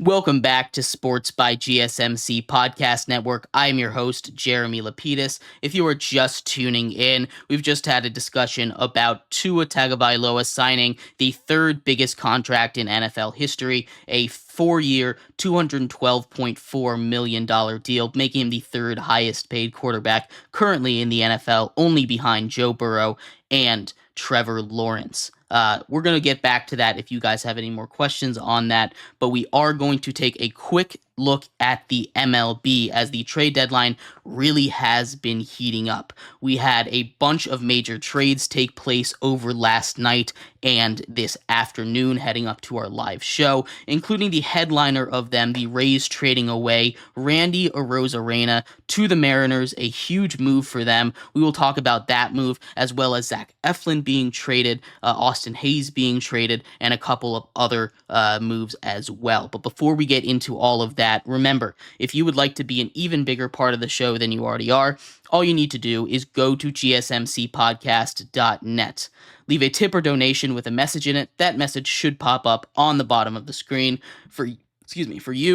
Welcome back to Sports by GSMC Podcast Network. I'm your host, Jeremy Lapidus. If you are just tuning in, we've just had a discussion about Tua Tagovailoa signing the third biggest contract in NFL history, a 4-year, $212.4 million deal, making him the third highest paid quarterback currently in the NFL, only behind Joe Burrow and Trevor Lawrence. We're going to get back to that if you guys have any more questions on that, but we are going to take a quick look at the MLB as the trade deadline really has been heating up. We had a bunch of major trades take place over last night and this afternoon heading up to our live show, including the headliner of them, the Rays trading away Randy Arozerana to the Mariners, a huge move for them. We will talk about that move as well as Zach Eflin being traded, Austin Hayes being traded, and a couple of other moves as well. But before we get into all of that, remember, if you would like to be an even bigger part of the show than you already are, all you need to do is go to gsmcpodcast.net. Leave a tip or donation with a message in it. That message should pop up on the bottom of the screen for you,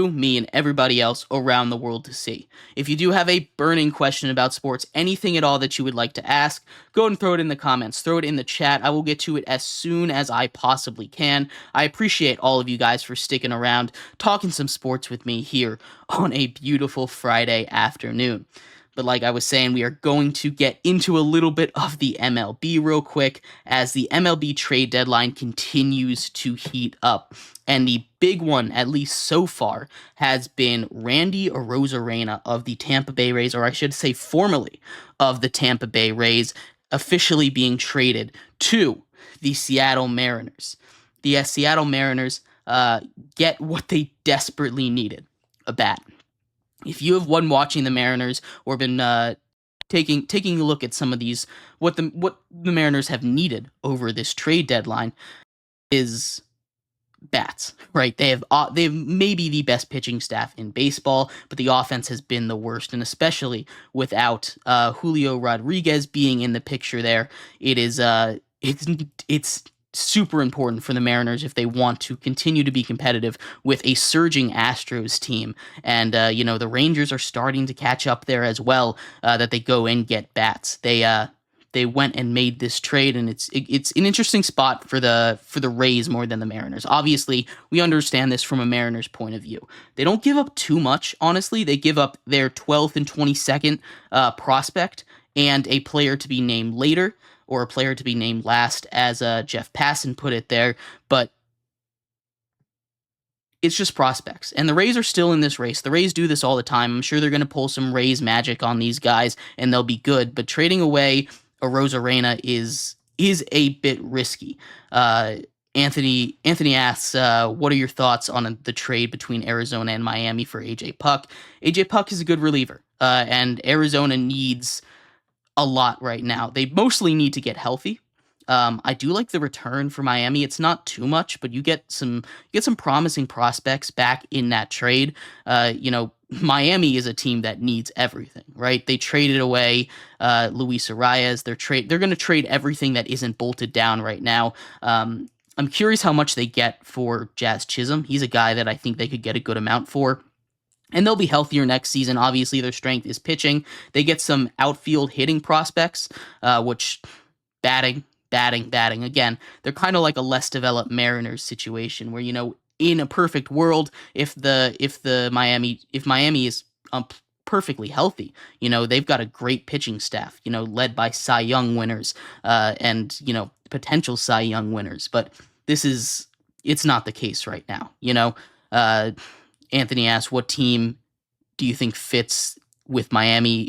me, and everybody else around the world to see. If you do have a burning question about sports, anything at all that you would like to ask, go ahead and throw it in the comments, throw it in the chat. I will get to it as soon as I possibly can. I appreciate all of you guys for sticking around, talking some sports with me here on a beautiful Friday afternoon. But like I was saying, we are going to get into a little bit of the MLB real quick as the MLB trade deadline continues to heat up. And the big one, at least so far, has been Randy Arozarena of the Tampa Bay Rays, or I should say formerly of the Tampa Bay Rays, officially being traded to the Seattle Mariners. The Seattle Mariners get what they desperately needed, a bat. If you have been watching the Mariners or been taking a look at some of these, what the Mariners have needed over this trade deadline is bats, right? They have maybe the best pitching staff in baseball, but the offense has been the worst, and especially without Julio Rodriguez being in the picture there, it's super important for the Mariners if they want to continue to be competitive with a surging Astros team. And, the Rangers are starting to catch up there as well, that they go and get bats. They went and made this trade, and it's an interesting spot for the Rays more than the Mariners. Obviously, we understand this from a Mariners point of view. They don't give up too much, honestly. They give up their 12th and 22nd prospect and a player to be named later, or a player to be named last, as Jeff Passan put it there, but it's just prospects. And the Rays are still in this race. The Rays do this all the time. I'm sure they're going to pull some Rays magic on these guys, and they'll be good, but trading away Arozarena is a bit risky. Anthony asks, what are your thoughts on the trade between Arizona and Miami for A.J. Puck? A.J. Puck is a good reliever, and Arizona needs a lot right now. They mostly need to get healthy. I do like the return for Miami. It's not too much, but you get some promising prospects back in that trade. Miami is a team that needs everything, right? They traded away Luis Arias. They're going to trade everything that isn't bolted down right now. I'm curious how much they get for Jazz Chisholm. He's a guy that I think they could get a good amount for. And they'll be healthier next season. Obviously, their strength is pitching. They get some outfield hitting prospects, which batting. Again, they're kind of like a less developed Mariners situation where, in a perfect world, if Miami is perfectly healthy, they've got a great pitching staff, led by Cy Young winners, and potential Cy Young winners. But it's not the case right now. Anthony asks, what team do you think fits with Miami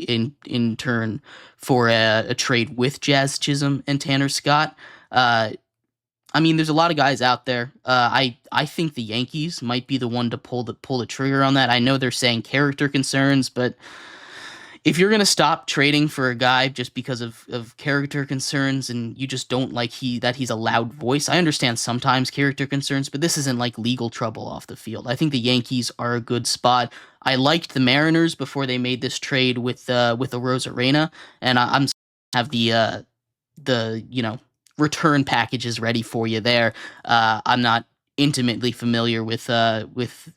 in turn for a trade with Jazz Chisholm and Tanner Scott? There's a lot of guys out there. I think the Yankees might be the one to pull the trigger on that. I know they're saying character concerns, but if you're going to stop trading for a guy just because of character concerns and you just don't like that he's a loud voice, I understand sometimes character concerns, but this isn't like legal trouble off the field. I think the Yankees are a good spot. I liked the Mariners before they made this trade with Arozarena, and I'm have the return packages ready for you there. I'm not intimately familiar with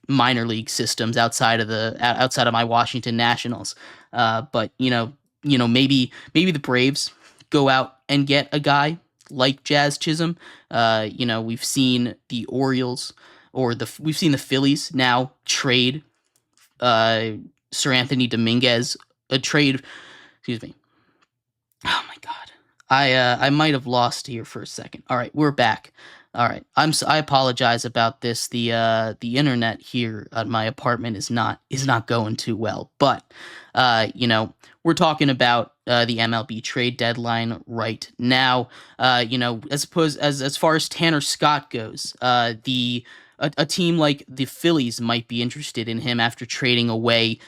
minor league systems outside of my Washington Nationals. But maybe the Braves go out and get a guy like Jazz Chisholm. We've seen the Orioles we've seen the Phillies now trade uh, Sir Anthony Dominguez, a trade. Excuse me. Oh my god. I might have lost here for a second. All right, we're back. All right. I apologize about this. The internet here at my apartment is not going too well. But we're talking about the MLB trade deadline right now. As far as Tanner Scott goes, a team like the Phillies might be interested in him after trading away,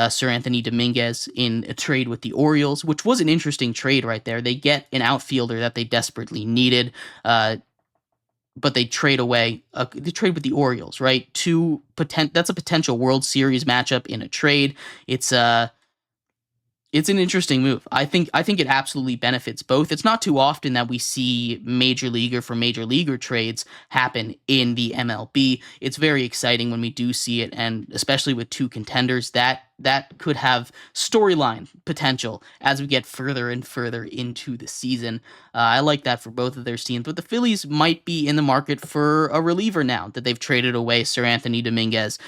Sir Anthony Dominguez in a trade with the Orioles, which was an interesting trade right there. They get an outfielder that they desperately needed, but they trade away. They trade with the Orioles, right? That's a potential World Series matchup in a trade. It's an interesting move. I think it absolutely benefits both. It's not too often that we see major leaguer for major leaguer trades happen in the MLB. It's very exciting when we do see it, and especially with two contenders, that could have storyline potential as we get further and further into the season. I like that for both of their teams, but the Phillies might be in the market for a reliever now that they've traded away Sir Anthony Dominguez.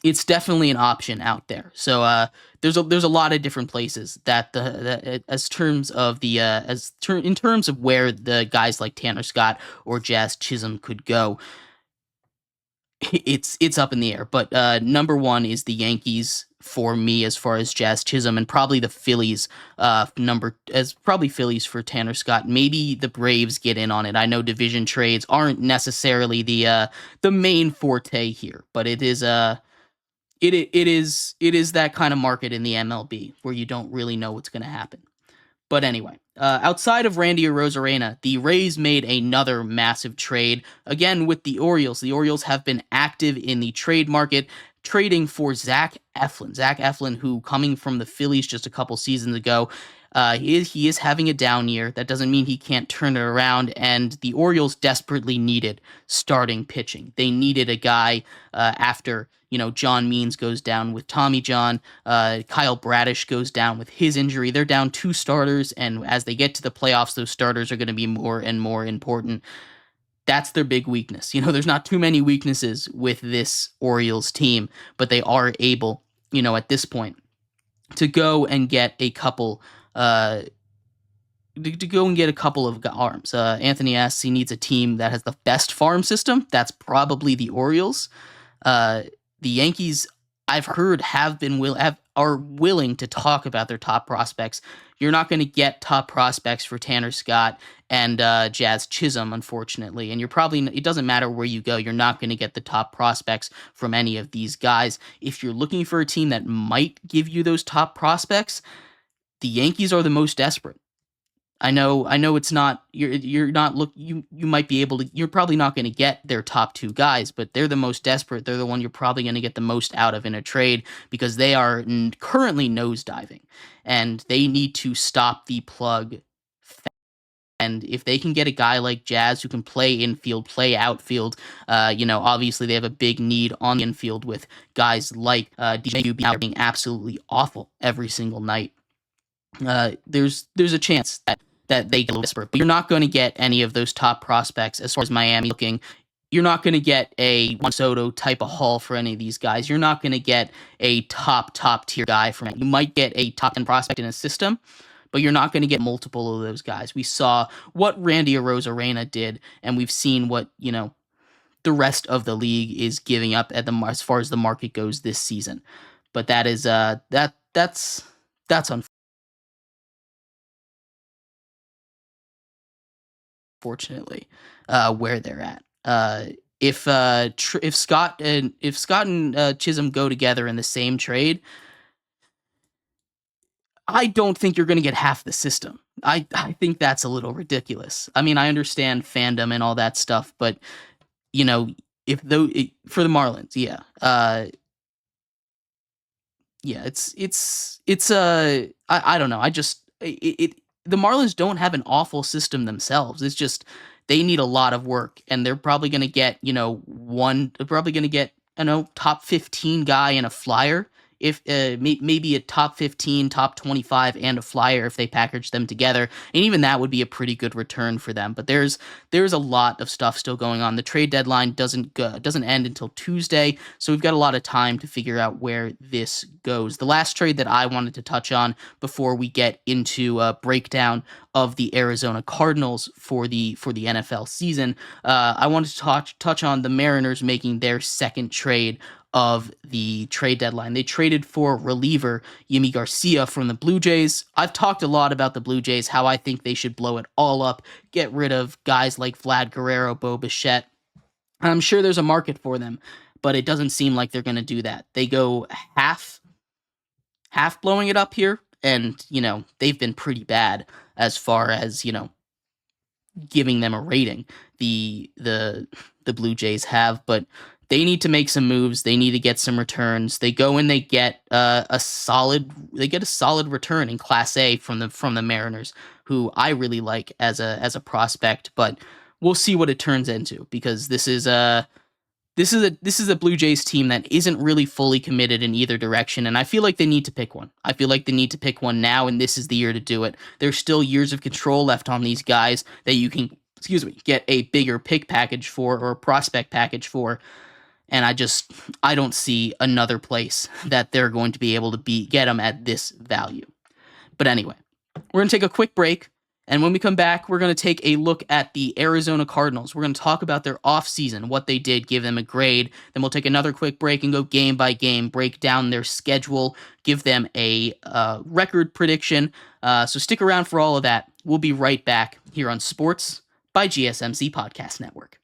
It's definitely an option out there. So there's a lot of different places in terms of where the guys like Tanner Scott or Jazz Chisholm could go. It's up in the air. But number one is the Yankees for me as far as Jazz Chisholm, and probably the Phillies probably Phillies for Tanner Scott. Maybe the Braves get in on it. I know division trades aren't necessarily the main forte here, but it is it is that kind of market in the MLB where you don't really know what's going to happen. But anyway, outside of Randy Arozarena, the Rays made another massive trade, again with the Orioles. The Orioles have been active in the trade market, trading for Zach Eflin. Zach Eflin, who coming from the Phillies just a couple seasons ago, he is having a down year. That doesn't mean he can't turn it around, and the Orioles desperately needed starting pitching. They needed a guy after John Means goes down with Tommy John. Kyle Bradish goes down with his injury. They're down two starters, and as they get to the playoffs, those starters are going to be more and more important. That's their big weakness. There's not too many weaknesses with this Orioles team, but they are able, at this point, to go and get a couple. To go and get a couple of arms. Anthony asks he needs a team that has the best farm system. That's probably the Orioles. The Yankees, I've heard, are willing to talk about their top prospects. You're not going to get top prospects for Tanner Scott and Jazz Chisholm, unfortunately. And it doesn't matter where you go, you're not going to get the top prospects from any of these guys. If you're looking for a team that might give you those top prospects, the Yankees are the most desperate. I know it's not you might be able to, you're probably not going to get their top two guys, but they're the most desperate. They're the one you're probably going to get the most out of in a trade because they are currently nosediving and they need to stop the plug. And if they can get a guy like Jazz who can play infield, play outfield, obviously they have a big need on the infield with guys like DJ being absolutely awful every single night. There's a chance that they get desperate, but you're not going to get any of those top prospects as far as Miami looking. You're not going to get a Juan Soto type of haul for any of these guys. You're not going to get a top tier guy from it. You might get a top 10 prospect in a system, but you're not going to get multiple of those guys. We saw what Randy Arozarena did, and we've seen what, the rest of the league is giving up as far as the market goes this season. But that is that's unfortunately where they're at. If Scott and Chisholm go together in the same trade, I don't think you're going to get half the system. I think that's a little ridiculous. I mean, I understand fandom and all that stuff, but for the Marlins, yeah, yeah, I don't know. The Marlins don't have an awful system themselves. It's just they need a lot of work, and they're probably going to get, top 15 guy and a flyer, if maybe a top 15, top 25 and a flyer if they package them together. And even that would be a pretty good return for them. But there's a lot of stuff still going on. The trade deadline doesn't end until Tuesday, so we've got a lot of time to figure out where this goes. The last trade that I wanted to touch on before we get into a breakdown of the Arizona Cardinals for the NFL season, I wanted to touch on the Mariners making their second trade of the trade deadline. They traded for reliever Yimi Garcia from the Blue Jays. I've talked a lot about the Blue Jays, how I think they should blow it all up, get rid of guys like Vlad Guerrero, Bo Bichette. I'm sure there's a market for them, but it doesn't seem like they're going to do that. They go half blowing it up here, and, they've been pretty bad as far as, giving them a rating. The Blue Jays have, but they need to make some moves. They need to get some returns. They go and they get a solid return in Class A from the Mariners, who I really like as a prospect. But we'll see what it turns into, because this is a Blue Jays team that isn't really fully committed in either direction, and I feel like they need to pick one. I feel like they need to pick one now, and this is the year to do it. There's still years of control left on these guys that you can, get a bigger pick package for, or a prospect package for. And I don't see another place that they're going to be able to get them at this value. But anyway, we're going to take a quick break. And when we come back, we're going to take a look at the Arizona Cardinals. We're going to talk about their offseason, what they did, give them a grade. Then we'll take another quick break and go game by game, break down their schedule, give them a record prediction. So stick around for all of that. We'll be right back here on Sports by GSMC Podcast Network.